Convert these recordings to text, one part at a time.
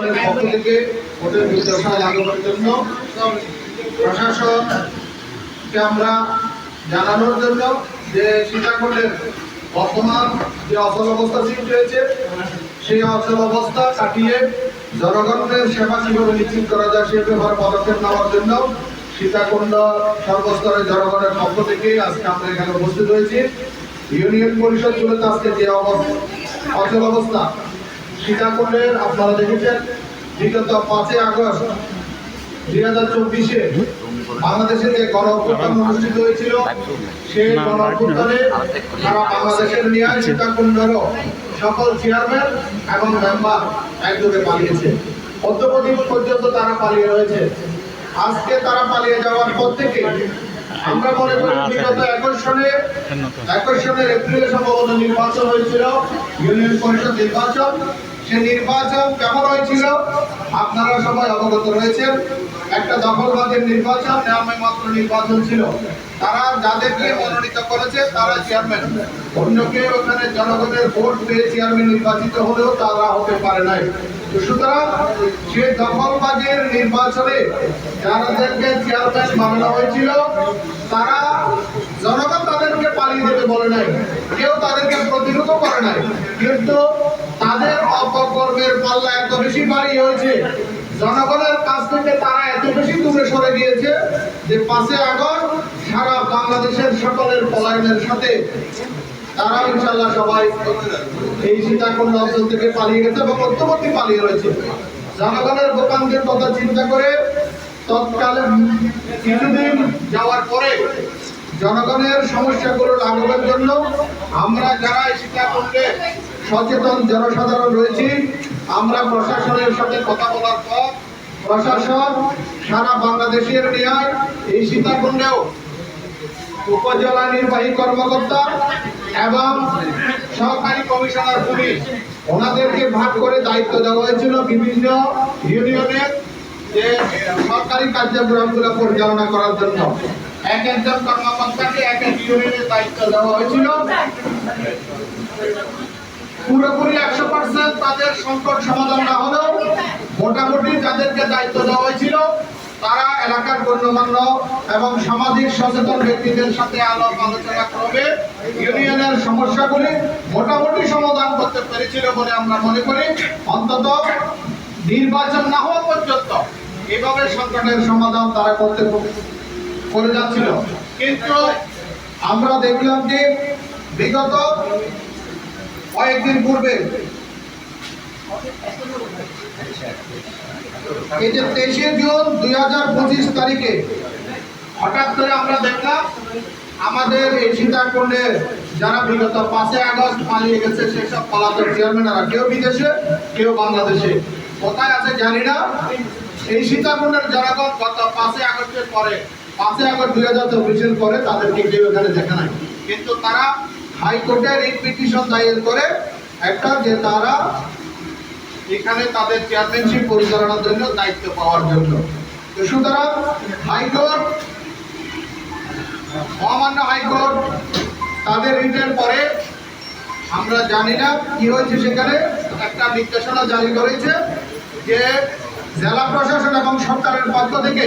প্রশাসনের পক্ষ থেকে ভোটের নির্দেশনা লাগানোর জন্য প্রশাসনকে আমরা জানানোর জন্য যে সীতাকুণ্ডের বর্তমান যে অচল অবস্থা সৃষ্টি হয়েছে সেই অচল অবস্থা কাটিয়ে জনগণের সেবা কিভাবে নিশ্চিত করা যায় সে ব্যাপারে পদক্ষেপ নেওয়ার জন্য সীতাকুণ্ড সর্বস্তরের জনগণের পক্ষ থেকে আজকে আমরা এখানে উপস্থিত হয়েছি। ইউনিয়ন পরিষদগুলোতে আজকে যে অচল অবস্থা সীতাকুণ্ডের আপনারা দেখেছেন বিগত 5 আগস্ট 2024-এ বাংলাদেশে যে গণ অভ্যুত্থান অনুষ্ঠিত হয়েছিল সেই গণ অভ্যুত্থানে সারা বাংলাদেশের নিয়ে সীতাকুণ্ডের সকল চেয়ারম্যান এবং মেম্বার একযোগে পালিয়েছে। অদ্যবধি পর্যন্ত তারা পালিয়ে রয়েছে। আজকে তারা পালিয়ে যাওয়ার পর থেকে আমরা মনে করি বিগত 21 সনের এপ্রিলে সম্ভবত নির্বাচন হয়েছিল, ইউনিয়ন পরিষদ নির্বাচন। সে নির্বাচন কেমন হয়েছিল আপনারা সবাই অবগত রয়েছেন। একটা দখলবাদের নির্বাচন, নামমাত্র নির্বাচন ছিল। তারা যাদেরকে মনোনীত করেছে তারা চেয়ারম্যান, অন্য কেউ ওখানে জনগণের ভোট পেয়ে চেয়ারম্যান নির্বাচিত হলেও তারা হতে পারে নাই। সুতরাং সে দখলবাদের নির্বাচনে যাদেরকে চেয়ারম্যান বানানো হয়েছিল তারা জনগণ তাদেরকে পালিয়ে যেতে বলে নাই, কেউ তাদেরকে প্রতিরোধ করে নাই, কিন্তু তাদের অপকর্মের পাল্লা এত বেশি ভারী হয়েছে, জনগণের কাছ থেকে তারা এত বেশি দূরে সরে গিয়েছে যে 5 আগস্ট সারা বাংলাদেশের সকলের পলায়নের সাথে তারা ইনশাআল্লাহ সবাই এই সীতাকুণ্ড অঞ্চল থেকে পালিয়ে গেছে এবং মধ্যবর্তী পালিয়ে রয়েছে। জনগণের ভোটারদের কথা চিন্তা করে তৎকালে কিছুদিন যাওয়ার পরে জনগণের সমস্যাগুলো লাঘবের জন্য আমরা যারা সীতাকুণ্ডে সচেতন জনসাধারণ রয়েছি, আমরা প্রশাসনের সাথে কথা বলার পর প্রশাসন সারা বাংলাদেশের ন্যায় এই সীতাকুণ্ডেও উপজেলা নির্বাহী কর্মকর্তা এবং সহকারী কমিশনার পুলিশ ওনাদেরকে ভাগ করে দায়িত্ব দেওয়া হয়েছিল বিভিন্ন ইউনিয়নের যে সরকারি কার্যক্রমগুলো পরিচালনা করার জন্য। এক একজন কর্মকর্তাকে এক এক ইউনিয়নের দায়িত্ব দেওয়া হয়েছিল। পুরোপুরি 100% তাদের সংকট সমাধান না হলেও মোটামুটি যাদেরকে দায়িত্ব দেওয়া হয়েছিল তারা এলাকার গণ্যমান্য এবং সামাজিক সচেতন ব্যক্তিদের সাথে আলাপ আলোচনা করে ইউনিয়নের সমস্যাগুলি মোটামুটি সমাধান করতে পেরেছিল বলে আমরা মনে করি। অন্তত নির্বাচন না হওয়া পর্যন্ত এভাবে সংকটের সমাধান তারা করতে করে যাচ্ছিল। কিন্তু আমরা দেখলাম যে বিগত কয়েকদিন পূর্বে এই যে 23 জুন 2025 তারিখে হঠাৎ করে আমরা দেখলাম আমাদের এই সীতাকুণ্ডের যারা বিগত 5 আগস্ট পালিয়ে গেছে সেসব পলাতক চেয়ারম্যানরা কেউ বিদেশে কেউ বাংলাদেশে কোথায় আছে জানি না। এই সীতাকুণ্ডের জনগণ গত 5 আগস্টের পরে 5 আগস্ট 2024-এর পরে তাদেরকে কেউ এখানে দেখা নাই, কিন্তু তারা হাইকোর্টে রিট পিটিশন দায়ের করে একটা যে তারা এখানে তাদের চেয়ারম্যানশিপ পরিচালনার জন্য দায়িত্ব পাওয়ার জন্য। সুতরাং হাইকোর্ট, মহামান্য হাইকোর্ট তাদের রিটের পরে আমরা জানি না কি হয়েছে, সেখানে একটা নির্দেশনা জারি করেছে যে জেলা প্রশাসন এবং সরকারের পক্ষ থেকে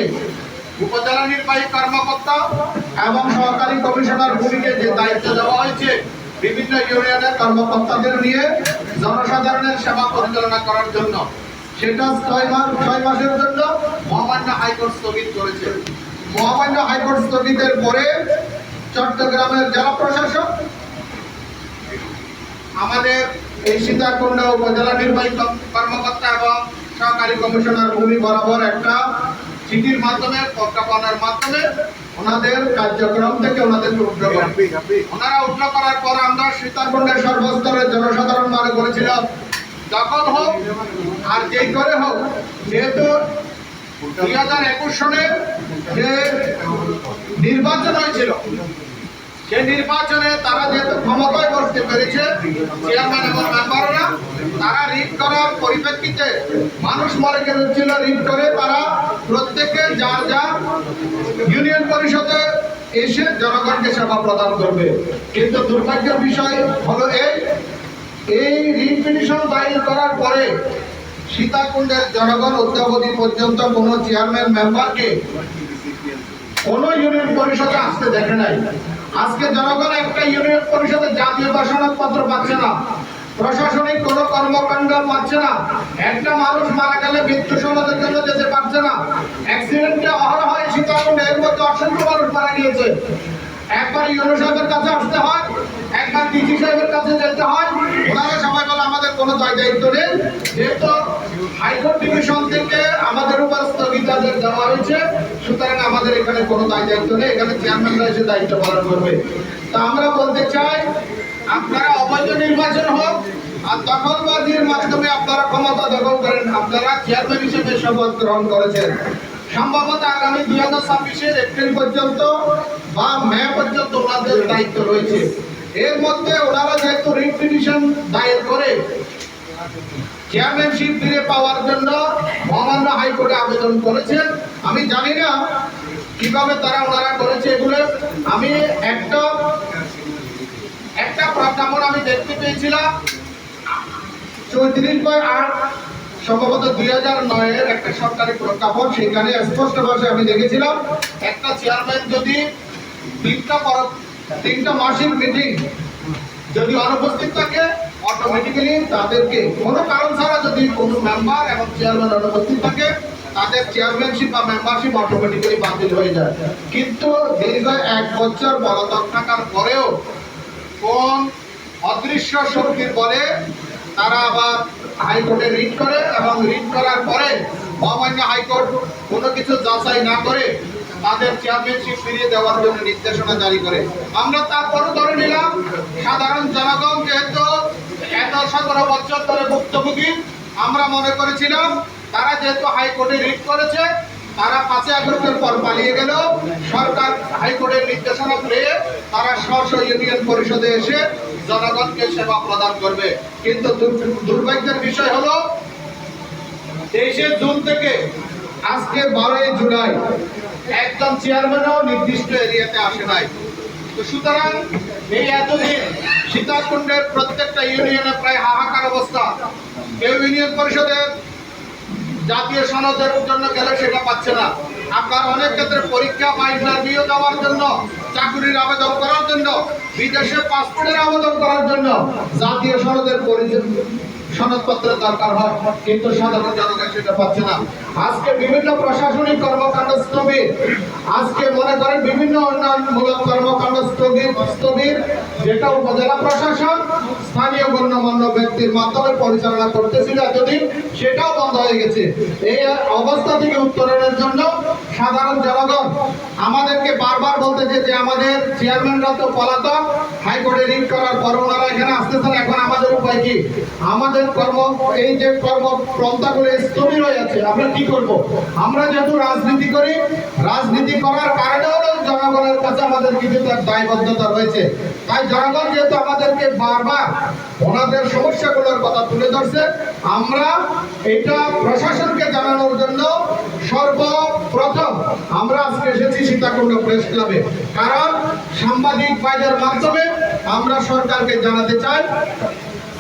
উপজেলা নির্বাহী কর্মকর্তা এবং সহকারী কমিশনার ভূমিকে যে দায়িত্ব দেওয়া হয়েছে বিভিন্ন ইউনিয়নের কর্মকর্তাদের নিয়ে জনসাধারণের সেবা পরিচালনা করার জন্য, সেটা 6 মাসের জন্য মহামান্য হাইকোর্ট স্থগিত করেছে। মহামান্য হাইকোর্ট স্থগিতের পরে চট্টগ্রামের জেলা প্রশাসন আমাদের এই সীতাকুণ্ড উপজেলা নির্বাহী কর্মকর্তা এবং সহকারী কমিশনার ভূমি বরাবর একটা চিঠির মাধ্যমে প্রজ্ঞাপনের মাধ্যমে ওনাদের কার্যক্রম থেকে ওনাদেরকে উঠ্র করেন। ওনারা উঠ্র করার পর আমরা সীতাকুণ্ডের সর্বস্তরের জনসাধারণ মনে করেছিলাম যখন হোক আর যেই করে হোক, যেহেতু 2021 সনে যে নির্বাচন হয়েছিল সেই নির্বাচনে তারা যেহেতু ক্ষমতায় বসতে পেরেছে চেয়ারম্যান এবং মেম্বাররা, তারা রিট করার পরিপ্রেক্ষিতে মানুষ মনে করেছিল রিট করে তারা প্রত্যেকে যার যার ইউনিয়ন পরিষদে এসে জনগণকে সেবা প্রদান করবে। কিন্তু দুর্ভাগ্যের বিষয় হলো এই রিট পিটিশন দায়ের করার পরে সীতাকুণ্ডের জনগণ অদ্যাবধি পর্যন্ত কোনো চেয়ারম্যান মেম্বারকে কোন ইউনিয়ন পরিষদে আসতে দেখে নাই। আজকে জনগণ একটা ইউনিয়ন পরিষদে জাতীয় সনদপত্র পাচ্ছে না, প্রশাসনিক কোনো কর্মকাণ্ড পাচ্ছে না, একটা মানুষ মারা গেলে মৃত্যু সনদের জন্য যেতে পারছে না। অ্যাক্সিডেন্টে অহরহ সীতাকুণ্ডে এর মধ্যে অসংখ্য মানুষ মারা গিয়েছে। একবার ইউনো সাহেবের কাছে আসতে হয়, একবার ডিসি সাহেবের কাছে যেতে হয়, ওনারা সবাই বলে আমাদের কোনো দায়িত্ব নেই, যেহেতু হাইকোর্ট ডিভিশন থেকে আমাদের উপর স্থগিতাদেশ দেওয়া হয়েছে, সুতরাং আমাদের এখানে কোনো দায়িত্ব নেই, এখানে চেয়ারম্যানরা এসে দায়িত্ব পালন করবে। তা আমরা বলতে চাই, আপনারা অবৈধ নির্বাচন হোক আর দখলবাজির মাধ্যমে আপনারা ক্ষমতা দখল করেন, আপনারা চেয়ারম্যান হিসেবে শপথ গ্রহণ করেছেন। সম্ভবত আগামী 2026 এপ্রিল পর্যন্ত বা মে পর্যন্ত ওনাদের দায়িত্ব রয়েছে। এর মধ্যে ওনারা যেহেতু রিট পিটিশন দায়ের করে চেয়ারম্যানশিপ ফিরে পাওয়ার জন্য মহামান্য হাইকোর্টে আবেদন করেছেন, আমি জানি না কিভাবে ওনারা করেছে এগুলো। আমি একটা প্রজ্ঞাপন আমি দেখতে পেয়েছিলাম 34/8 সম্ভবত 2009 একটা সরকারি প্রজ্ঞাপন, সেখানে স্পষ্ট ভাষায় আমি দেখেছিলাম একটা চেয়ারম্যান যদি তিনটা মাসিক মিটিং যদি অনুপস্থিত থাকে, অটোমেটিক্যালি তাদেরকে কোনো কারণ ছাড়া যদি কোনো মেম্বার এবং চেয়ারম্যান অনুপস্থিত থাকে, তাদের চেয়ারম্যানশিপ বা মেম্বারশিপ অটোমেটিক্যালি বাতিল হয়ে যায়। কিন্তু দীর্ঘ 1 বছর পলাতক থাকার পরেও কোন অদৃশ্য শক্তির বলে তারা আবার হাইকোর্টে রিট করে এবং রিট করার পরে মহামান্য হাইকোর্ট কোনো কিছু যাচাই না করে তাদের চেয়ারম্যানশিপ ফিরিয়ে দেওয়ার জন্য নির্দেশনা জারি করে। আমরা তারপরও ধরে নিলাম সাধারণ জনগণ যেহেতু এত 17 বছর ধরে ভুক্তভোগী, আমরা মনে করেছিলাম তারা যেহেতু হাইকোর্টে রিট করেছে, তারা 5 আগস্টের পর পালিয়ে গেল, সরকার হাইকোর্টের নির্দেশনা পেয়ে তারা স্ব ইউনিয়ন পরিষদে এসে জনগণকে সেবা প্রদান করবে। কিন্তু দুর্ভাগ্যের বিষয় হলো 23 জুন থেকে আজকে 12 জুলাই একজন চেয়ারম্যানও নির্দিষ্ট এরিয়াতে আসে নাই। তো সুতরাং এই এতদিন সীতাকুণ্ডের প্রত্যেকটা ইউনিয়নে প্রায় হাহাকার অবস্থা। কেউ ইউনিয়ন পরিষদের জাতীয় সনদের জন্য গেলে সেটা পাচ্ছে না। আপনার অনেক ক্ষেত্রে পরীক্ষা বা ইন্টারভিউ দেওয়ার জন্য, চাকরির আবেদন করার জন্য, বিদেশে পাসপোর্টের আবেদন করার জন্য জাতীয় সনদের সনদপত্রের দরকার হয়, কিন্তু সাধারণ জনগণ সেটা পাচ্ছে না। আজকে বিভিন্ন প্রশাসনিক কর্মকাণ্ড স্থবির, আজকে মনে করেন বিভিন্ন উন্নয়নমূলক কর্মকাণ্ড স্থবির, যেটা উপজেলা প্রশাসন স্থানীয় গণ্যমান্য ব্যক্তির মাধ্যমে পরিচালনা করতেছিল এতদিন, সেটাও বন্ধ হয়ে গেছে। এই অবস্থা থেকে উত্তরণের জন্য সাধারণ জনগণ আমাদেরকে বারবার বলতেছে যে আমাদের চেয়ারম্যানরা তো পলাতক, হাইকোর্টে রিট করার পর ওনারা এখানে আসতেছেন, এখন আমাদের উপায় কি? আমাদের এই যে কর্মপন্থাগুলো স্থবির হয়ে যাচ্ছে, আমরা কি করব? আমরা যেহেতু রাজনীতি করি, রাজনীতি করার কারণে হলো জনগণের কাছে আমাদের কিছু দায়বদ্ধতা রয়েছে। তাই জনগণ যেহেতু আমাদেরকে বারবার ওনাদের সমস্যাগুলোর কথা তুলে ধরছে, আমরা এটা প্রশাসনকে জানানোর জন্য সর্বপ্রথম আমরা আজকে এসেছি সীতাকুণ্ড প্রেস ক্লাবে। কারণ সাংবাদিক ভাইদের মাধ্যমে আমরা সরকারকে জানাতে চাই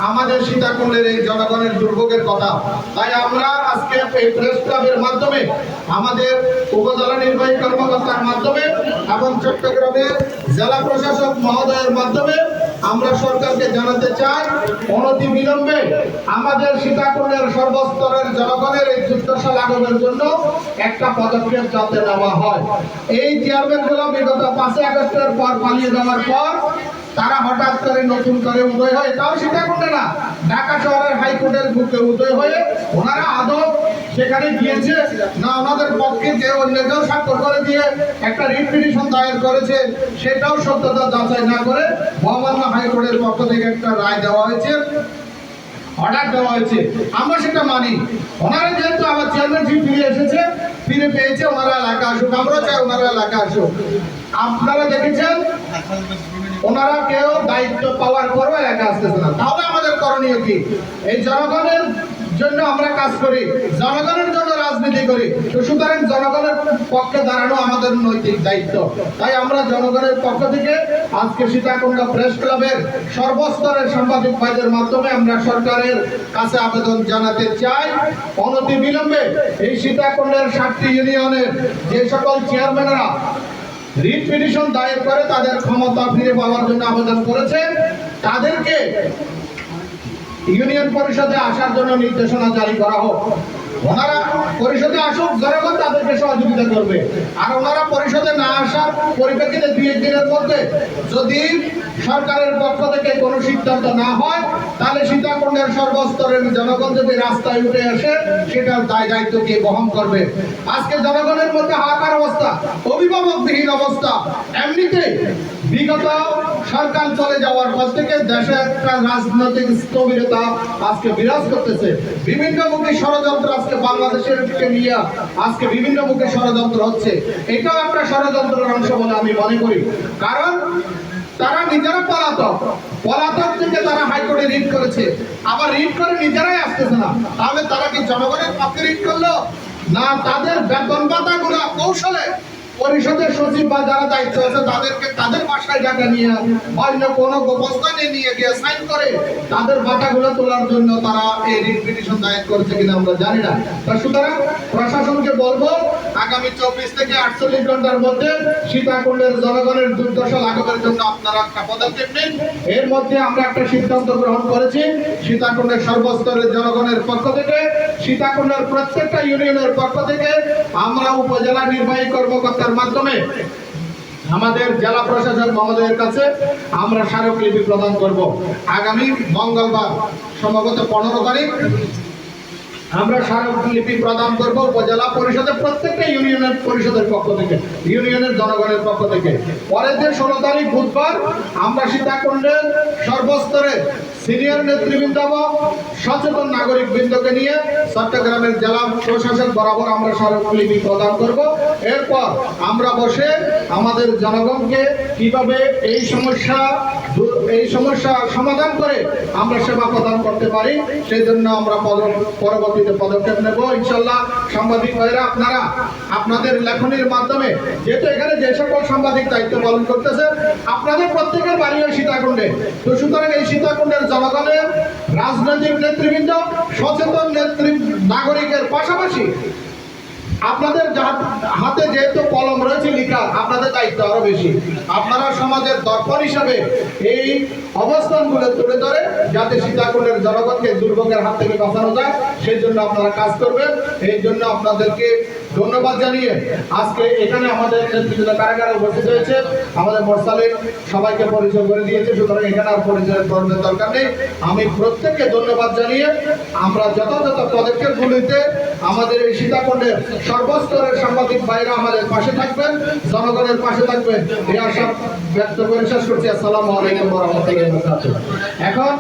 আমাদের সীতাকুণ্ডের এই জনগণের দুর্ভোগের কথা। তাই আমরা আজকে এই প্রেস ক্লাবের মাধ্যমে আমাদের উপজেলা নির্বাহী কর্মকর্তার মাধ্যমে এবং চট্টগ্রামের জেলা প্রশাসক মহোদয়ের মাধ্যমে আমরা সরকারকে জানাতে চাই অনতি বিলম্বে আমাদের সীতাকুণ্ডের সর্বস্তরের জনগণের এই যুদ্ধশাল আগমনের জন্য একটা পদক্ষেপ যাতে নেওয়া হয়। এই চেয়ারম্যানগুলো বিগত 5 আগস্টের পর পালিয়ে যাওয়ার পর তারা হঠাৎ করে নতুন করে উদয় হয়, তাও সীতাকুণ্ডে না, ঢাকা শহরের হাইকোর্টের বুকে উদয় হয়ে ওনারা আদৌ সেখানে গিয়েছে না, ওনাদের পক্ষে যে অন্য কেউ স্বাক্ষর করে দিয়ে একটা রিট পিটিশন দায়ের করেছে, সেটাও সত্যতা যাচাই না করে মহামান্য হাইকোর্টের পক্ষ থেকে একটা রায় দেওয়া হয়েছে, অর্ডার দেওয়া হয়েছে। আমরা সেটা মানি। ওনারা যেহেতু আমার চেয়ারম্যানশিপ ফিরে পেয়েছে, ওনারা এলাকা আসুক, আমরাও চাই ওনারা এলাকা আসুক। আপনারা দেখেছেন ওনারা কেউ দায়িত্ব পাওয়ার পরও এলাকা আসতেছে না, তাহলে আমাদের করণীয় কি? এই জনগণের জন্য আমরা কাজ করি, জনগণের জন্য রাজনীতি রাজনীতি করি, তো সুতরাং জনগণের পক্ষে দাঁড়ানো আমাদের নৈতিক দায়িত্ব। তাই আমরা জনগণের পক্ষ থেকে আজকে সীতাকুণ্ড প্রেস ক্লাবের সর্বস্তরের সাংবাদিক ভাইদের মাধ্যমে আমরা সরকারের কাছে আবেদন জানাতে চাই, অনতিবিলম্বে এই সীতাকুণ্ডের 7টি ইউনিয়নের যে সকল চেয়ারম্যানরা রিট পিটিশন দায়ের করে তাদের ক্ষমতা ফিরে পাওয়ার জন্য আবেদন করেছে, তাদেরকে ইউনিয়ন পরিষদে আসার জন্য নির্দেশনা জারি করা হোক। ওনারা পরিষদে আসুক, জনগণ তাদেরকে সহযোগিতা করবে। আর ওনারা পরিষদে না আসার পরিপ্রেক্ষিতে 2-1 দিনের মধ্যে যদি সরকারের পক্ষ থেকে কোনো সিদ্ধান্ত না হয়, তাহলে সীতাকুণ্ডের সর্বস্তরের জনগণ যদি রাস্তায় উঠে আসে, সেটার দায়িত্ব কে বহন করবে? আজকে জনগণের মধ্যে হাহাকার অবস্থা, অভিভাবকবিহীন অবস্থা। এমনিতে বিগত সরকার চলে যাওয়ার পর থেকে দেশে একটা রাজনৈতিক স্থবিরতা আজকে বিরাজ করতেছে। বিভিন্ন মুখে ষড়যন্ত্র আজকে বাংলাদেশের নিয়ে আজকে বিভিন্ন মুখে ষড়যন্ত্র হচ্ছে। এটাও একটা ষড়যন্ত্রের অংশ বলে আমি মনে করি। কারণ তারা নিজেরা পলাতক থেকে তারা হাইকোর্টে রিট করেছে, আবার রিট করে নিজেরাই আসতেছে না। তাহলে তারা কি জনগণের পক্ষে রিট করলো না? তাদের বেতন ভাতাগুলো কৌশলে পরিষদের সচিব বা যারা দায়িত্ব আছে তাদেরকে তাদের বাসায় টাকা নিয়ে অন্য কোনো গোপস্থানে নিয়ে গিয়ে সাইন করে তাদের ভাতাগুলো তোলার জন্য তারা এই রিট পিটিশন দায়ের করেছে কিনা আমরা জানি না। সুতরাং প্রশাসনকে বলবো, আগামী 24 থেকে 48 ঘন্টার মধ্যে সীতাকুণ্ডের জনগণের দুর্দশা লাঘবের জন্য আপনারা একটা পদক্ষেপ নিন। এর মধ্যে আমরা একটা সিদ্ধান্ত গ্রহণ করেছি, সীতাকুণ্ডের সর্বস্তরের জনগণের পক্ষ থেকে, সীতাকুণ্ডের প্রত্যেকটা ইউনিয়নের পক্ষ থেকে আমরা উপজেলা নির্বাহী কর্মকর্তার মাধ্যমে আমাদের জেলা প্রশাসক মহোদয়ের কাছে আমরা স্মারকলিপি প্রদান করব। আগামী মঙ্গলবার সম্ভবত 15 তারিখ আমরা স্মারকলিপি প্রদান করব উপজেলা পরিষদের প্রত্যেকটা ইউনিয়নের পরিষদের পক্ষ থেকে, ইউনিয়নের জনগণের পক্ষ থেকে। পরের দিন 16 তারিখ বুধবার আমরা সীতাকুণ্ডের সর্বস্তরে সিনিয়র নেতৃবৃন্দ এবং সচেতন নাগরিক বৃন্দকে নিয়ে চট্টগ্রামের জেলা প্রশাসক বরাবর আমরা স্মারকলিপি প্রদান করব। এরপর আমরা বসে আমাদের জনগণকে কিভাবে এই সমস্যা সমাধান করে আমরা সেবা প্রদান করতে পারি, সেই জন্য আমরা পরবর্তীতে পদক্ষেপ নেব ইনশাল্লাহ। সাংবাদিক ভাইরা, আপনারা আপনাদের লেখনীর মাধ্যমে, যেহেতু এখানে যে সকল সাংবাদিক দায়িত্ব পালন করতেছে, আপনাদের প্রত্যেকের বাড়ি হয় সীতাকুণ্ডে, তো সুতরাং এই সীতাকুণ্ডের জনগণের রাজনৈতিক নেতৃবৃন্দ, সচেতন নাগরিকের পাশাপাশি আপনাদের হাতে যেহেতু কলম রয়েছে লেখা, আপনাদের দায়িত্ব আরো বেশি। আপনারা সমাজের দর্পণ হিসাবে এই অবস্থানগুলো তুলে ধরে যাতে সীতাকুণ্ডের জনগণকে দুর্ভোগের হাত থেকে বাঁচানো যায়, সেই জন্য আপনারা কাজ করবেন। এই জন্য আপনাদেরকে ধন্যবাদ জানিয়ে আজকে এখানে আমাদের নেতৃত্ব কারাগারে উপস্থিত হয়েছে, আমাদের মোরসালিন সবাইকে পরিচয় করে দিয়েছে, সুতরাং এখানে আর পরিচয়ের দরকার নেই। আমি প্রত্যেককে ধন্যবাদ জানিয়ে আমরা যথাযথ পদক্ষেপগুলিতে আমাদের এই সীতাকুণ্ডের সর্বস্তরের সাংবাদিক ভাইরা আমাদের পাশে থাকবেন, জনগণের পাশে থাকবেন, এই আশা ব্যক্ত করে শেষ করছি। আসসালামু আলাইকুম ওয়া রাহমাতুল্লাহি ওয়া বারাকাতুহু। এখন